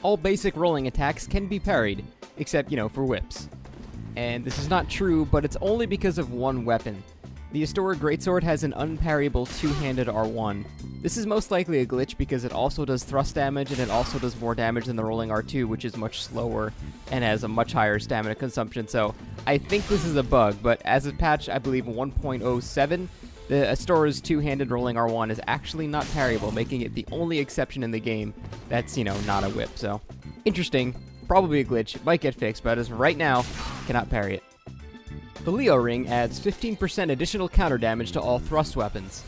all basic rolling attacks can be parried, except, for whips. And this is not true, but it's only because of one weapon. The historic greatsword has an unparryable two-handed R1. This is most likely a glitch because it also does thrust damage, and it also does more damage than the rolling R2, which is much slower and has a much higher stamina consumption. So I think this is a bug, but as of patch, I believe 1.07, the Astora's two-handed rolling R1 is actually not parryable, making it the only exception in the game that's, not a whip. So interesting, probably a glitch, might get fixed, but as of right now, cannot parry it. The Leo ring adds 15% additional counter damage to all thrust weapons.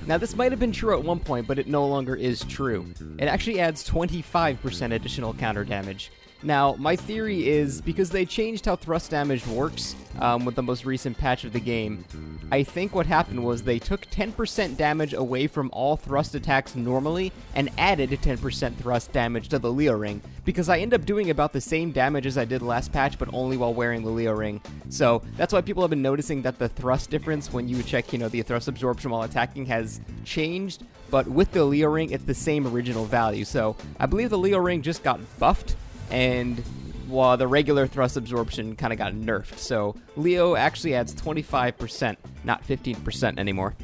Now this might have been true at one point, but it no longer is true. It actually adds 25% additional counter damage. Now, my theory is, because they changed how thrust damage works with the most recent patch of the game, I think what happened was they took 10% damage away from all thrust attacks normally and added 10% thrust damage to the Leo ring, because I end up doing about the same damage as I did last patch, but only while wearing the Leo ring. So that's why people have been noticing that the thrust difference when you check, the thrust absorption while attacking has changed, but with the Leo ring, it's the same original value. So I believe the Leo ring just got buffed, and while the regular thrust absorption kind of got nerfed. So Leo actually adds 25%, not 15% anymore.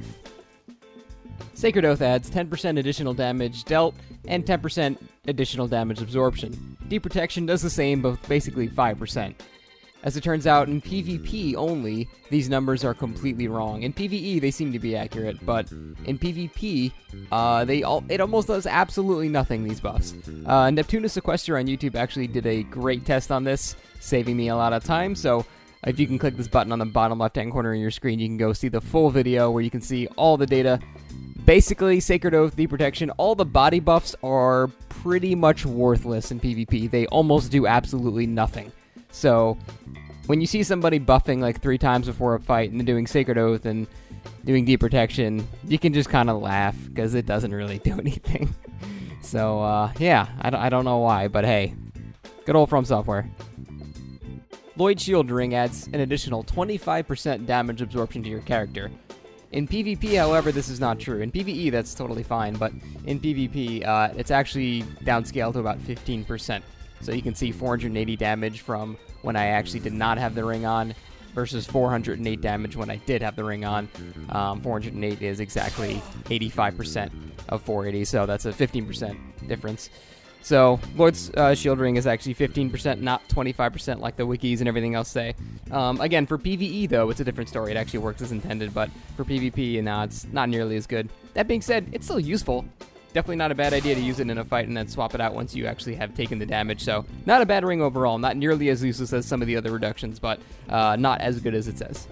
Sacred Oath adds 10% additional damage dealt and 10% additional damage absorption. Deep Protection does the same, but basically 5%. As it turns out, in PvP only, these numbers are completely wrong. In PvE, they seem to be accurate, but in PvP, it almost does absolutely nothing, these buffs. Neptunus Sequester on YouTube actually did a great test on this, saving me a lot of time, so if you can click this button on the bottom left-hand corner of your screen, you can go see the full video where you can see all the data. Basically, Sacred Oath, Deep Protection, all the body buffs are pretty much worthless in PvP. They almost do absolutely nothing. So, when you see somebody buffing like 3 times before a fight and then doing Sacred Oath and doing Deep Protection, you can just kind of laugh because it doesn't really do anything. So, yeah, I don't know why, but hey, good old From Software. Lloyd Shield Ring adds an additional 25% damage absorption to your character. In PvP, however, this is not true. In PvE, that's totally fine, but in PvP, it's actually downscaled to about 15%. So you can see 480 damage from when I actually did not have the ring on versus 408 damage when I did have the ring on. 408 is exactly 85% of 480, so that's a 15% difference. So Lord's Shield Ring is actually 15%, not 25% like the wikis and everything else say. Again, for PvE, though, it's a different story. It actually works as intended, but for PvP, it's not nearly as good. That being said, it's still useful. Definitely not a bad idea to use it in a fight and then swap it out once you actually have taken the damage. So, not a bad ring overall. Not nearly as useless as some of the other reductions, but not as good as it says.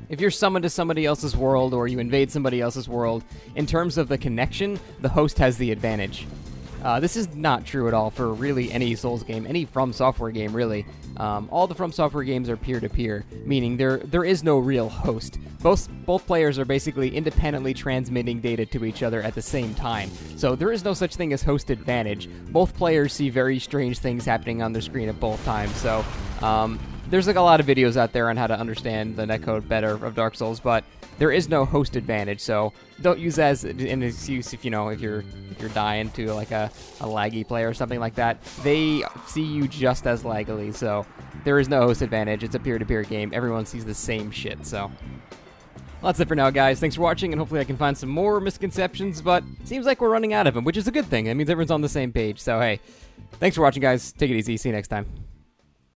If you're summoned to somebody else's world or you invade somebody else's world, in terms of the connection, the host has the advantage. This is not true at all for really any Souls game, any From Software game, really. All the From Software games are peer-to-peer, meaning there is no real host. Both players are basically independently transmitting data to each other at the same time. So there is no such thing as host advantage. Both players see very strange things happening on their screen at both times. So there's a lot of videos out there on how to understand the netcode better of Dark Souls, but there is no host advantage, so don't use that as an excuse if you're dying to like a laggy player or something like that. They see you just as laggily, so there is no host advantage. It's a peer-to-peer game. Everyone sees the same shit, so. Well, that's it for now, guys. Thanks for watching, and hopefully I can find some more misconceptions, but seems like we're running out of them, which is a good thing. That means everyone's on the same page, so hey. Thanks for watching, guys. Take it easy. See you next time.